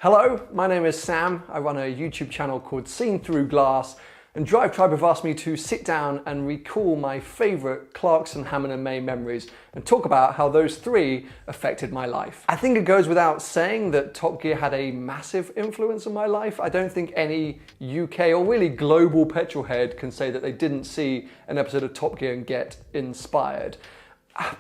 Hello, my name is Sam. I run a YouTube channel called Seen Through Glass, and Drive Tribe have asked me to sit down and recall my favourite Clarkson, Hammond and May memories and talk about how those three affected my life. I think it goes without saying that Top Gear had a massive influence on my life. I don't think any UK or really global petrolhead can say that they didn't see an episode of Top Gear and get inspired.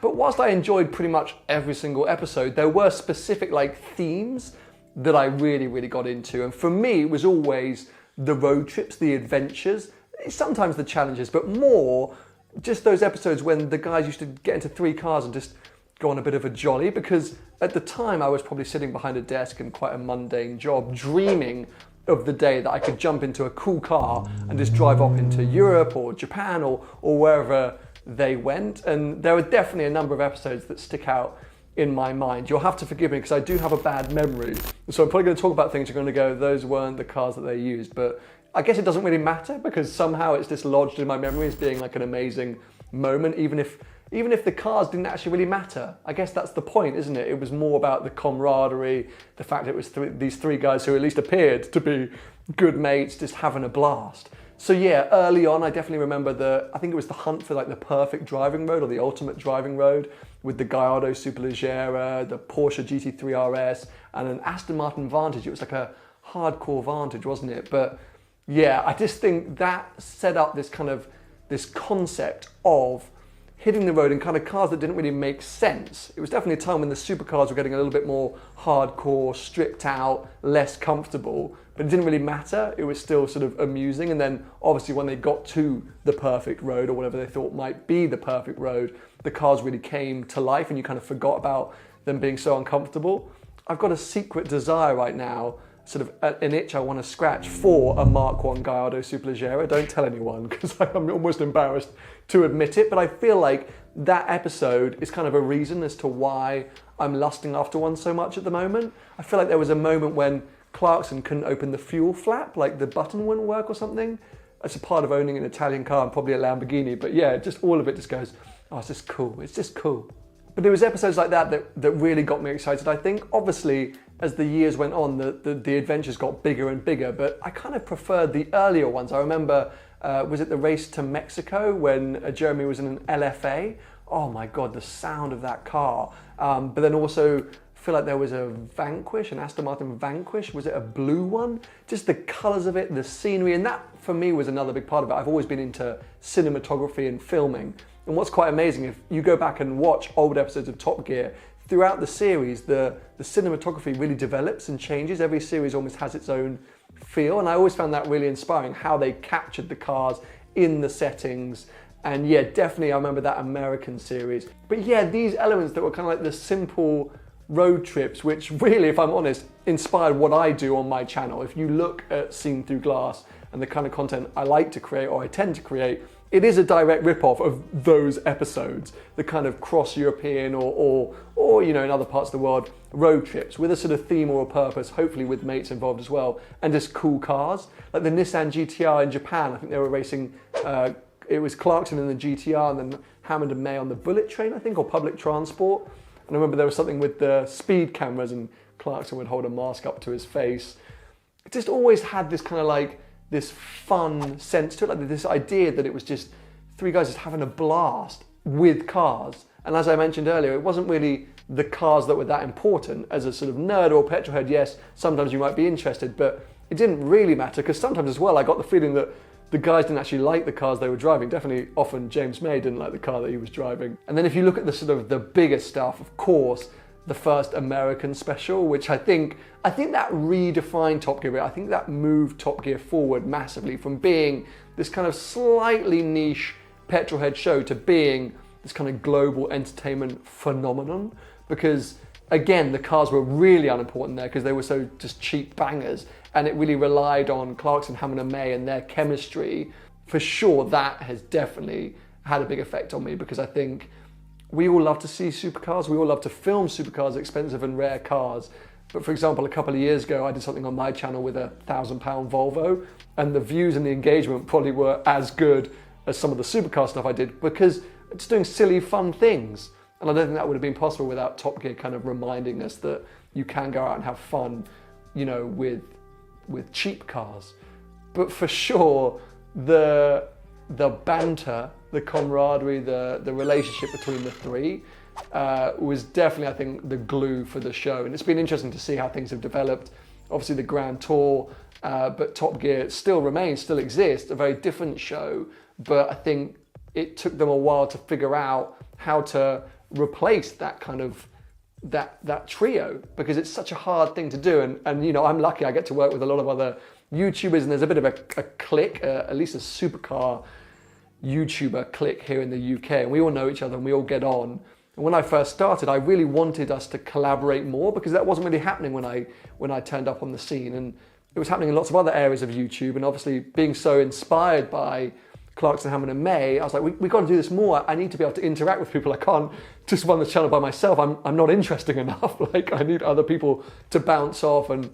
But whilst I enjoyed pretty much every single episode, there were specific themes that I really got into. And for me, it was always the road trips, the adventures, sometimes the challenges, but more just those episodes when the guys used to get into three cars and just go on a bit of a jolly, because at the time I was probably sitting behind a desk in quite a mundane job, dreaming of the day that I could jump into a cool car and just drive off into Europe or Japan or wherever they went. And there were definitely a number of episodes that stick out in my mind. You'll have to forgive me because I do have a bad memory. So I'm probably going to talk about things you're going to go, those weren't the cars that they used. But I guess it doesn't really matter because somehow it's just lodged in my memory as being like an amazing moment, even if the cars didn't actually really matter. I guess that's the point, isn't it? It was more about the camaraderie, the fact it was these three guys who at least appeared to be good mates, just having a blast. So yeah, early on, I definitely remember I think it was the hunt for the perfect driving road or the ultimate driving road with the Gallardo Superleggera, the Porsche GT3 RS, and an Aston Martin Vantage. It was like a hardcore Vantage, wasn't it? But yeah, I just think that set up this concept of hitting the road in kind of cars that didn't really make sense. It was definitely a time when the supercars were getting a little bit more hardcore, stripped out, less comfortable, but it didn't really matter. It was still sort of amusing. And then obviously when they got to the perfect road or whatever they thought might be the perfect road, the cars really came to life and you kind of forgot about them being so uncomfortable. I've got a secret desire right now, sort of an itch I want to scratch for a Mark 1 Gallardo Superleggera. Don't tell anyone because I'm almost embarrassed to admit it, but I feel like that episode is kind of a reason as to why I'm lusting after one so much at the moment. I feel like there was a moment when Clarkson couldn't open the fuel flap, like the button wouldn't work or something. It's a part of owning an Italian car and probably a Lamborghini, but yeah, just all of it just goes, oh, it's just cool, it's just cool. But there was episodes like that really got me excited. I think obviously as the years went on, the adventures got bigger and bigger, but I kind of preferred the earlier ones. I remember, was it the race to Mexico when Jeremy was in an LFA? Oh my God, the sound of that car. But then also, I feel like there was a Vanquish, an Aston Martin Vanquish. Was it a blue one? Just the colours of it, the scenery, and that for me was another big part of it. I've always been into cinematography and filming. And what's quite amazing, if you go back and watch old episodes of Top Gear, throughout the series, the cinematography really develops and changes. Every series almost has its own feel, and I always found that really inspiring, how they captured the cars in the settings. And yeah, definitely I remember that American series. But yeah, these elements that were kind of like the simple road trips, which really, if I'm honest, inspired what I do on my channel. If you look at Seen Through Glass and the kind of content I like to create, or I tend to create, it is a direct rip-off of those episodes, the kind of cross-European or in other parts of the world, road trips with a sort of theme or a purpose, hopefully with mates involved as well, and just cool cars. Like the Nissan GTR in Japan, I think they were racing, it was Clarkson in the GTR and then Hammond and May on the bullet train, I think, or public transport. And I remember there was something with the speed cameras and Clarkson would hold a mask up to his face. It just always had this kind of this fun sense to it, like this idea that it was just three guys just having a blast with cars. And as I mentioned earlier, it wasn't really the cars that were that important. As a sort of nerd or petrolhead, yes, sometimes you might be interested, but it didn't really matter because sometimes as well, I got the feeling that the guys didn't actually like the cars they were driving. Definitely often James May didn't like the car that he was driving. And then if you look at the sort of the bigger stuff, of course, the first American special, which I think that redefined Top Gear. I think that moved Top Gear forward massively from being this kind of slightly niche petrolhead show to being this kind of global entertainment phenomenon. Because again, the cars were really unimportant there because they were so just cheap bangers, and it really relied on Clarkson, Hammond and May and their chemistry. For sure, that has definitely had a big effect on me because I think we all love to see supercars. We all love to film supercars, expensive and rare cars. But for example, a couple of years ago, I did something on my channel with a £1,000 Volvo, and the views and the engagement probably were as good as some of the supercar stuff I did because it's doing silly, fun things. And I don't think that would have been possible without Top Gear kind of reminding us that you can go out and have fun you know, with cheap cars. But for sure, the banter, the camaraderie, the relationship between the three was definitely, I think, the glue for the show. And it's been interesting to see how things have developed. Obviously the Grand Tour, but Top Gear still remains, still exists, a very different show. But I think it took them a while to figure out how to replace that kind of that trio, because it's such a hard thing to do. And you know, I'm lucky I get to work with a lot of other YouTubers, and there's a bit of a clique, at least a supercar YouTuber clique here in the UK, and we all know each other and we all get on. And when I first started, I really wanted us to collaborate more, because that wasn't really happening when I turned up on the scene, and it was happening in lots of other areas of YouTube. And obviously being so inspired by Clarkson, Hammond and May, I was like, we got to do this more. I need to be able to interact with people. I can't just run the channel by myself. I'm not interesting enough. Like, I need other people to bounce off and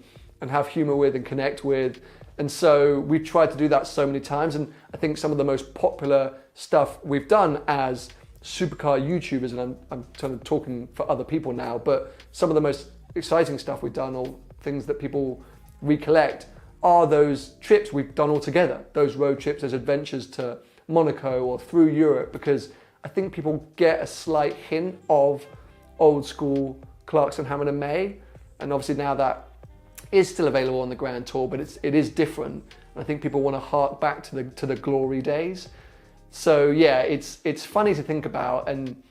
have humor with and connect with. And so we've tried to do that so many times. And I think some of the most popular stuff we've done as supercar YouTubers, and I'm kind of talking for other people now, but some of the most exciting stuff we've done, or things that people recollect, are those trips we've done all together, those road trips, those adventures to Monaco or through Europe, because I think people get a slight hint of old school Clarkson, Hammond and May. And obviously now that is still available on the Grand Tour, but it is different. And I think people want to hark back to the glory days. So yeah, it's funny to think about, and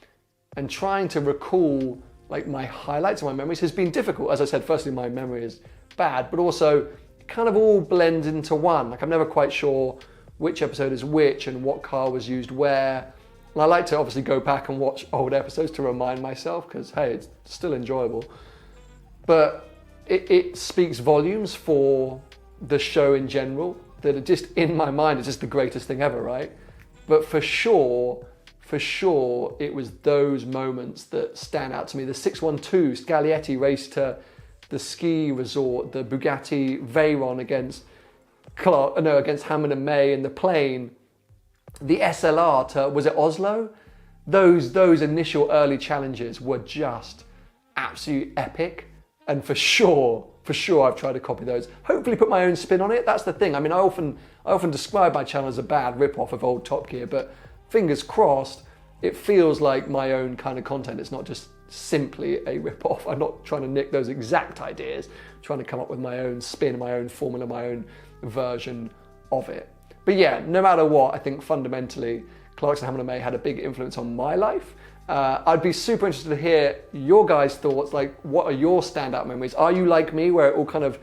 trying to recall like my highlights and my memories has been difficult. As I said, firstly, my memory is bad, but also it kind of all blends into one. Like, I'm never quite sure which episode is which and what car was used where. And I like to obviously go back and watch old episodes to remind myself, because hey, it's still enjoyable. But it speaks volumes for the show in general, that it just, in my mind, it's just the greatest thing ever, right? But for sure, it was those moments that stand out to me. The 612 Scaglietti race to the ski resort, the Bugatti Veyron against Hammond and May in the plane, the SLR to, was it Oslo? Those initial early challenges were just absolutely epic. And for sure, I've tried to copy those. Hopefully put my own spin on it. That's the thing. I mean, I often describe my channel as a bad rip-off of old Top Gear, but fingers crossed, it feels like my own kind of content. It's not just simply a rip-off. I'm not trying to nick those exact ideas, I'm trying to come up with my own spin, my own formula, my own version of it. But yeah, no matter what, I think fundamentally, Clarkson, Hammond and May had a big influence on my life. I'd be super interested to hear your guys' thoughts. Like, what are your standout memories? Are you like me, where it all kind of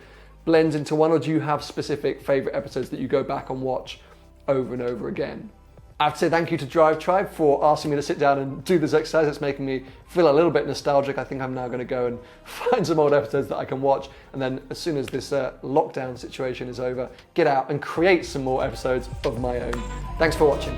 blends into one, or do you have specific favorite episodes that you go back and watch over and over again? I have to say thank you to Drive Tribe for asking me to sit down and do this exercise. It's making me feel a little bit nostalgic. I think I'm now going to go and find some old episodes that I can watch, and then as soon as this lockdown situation is over, get out and create some more episodes of my own. Thanks for watching.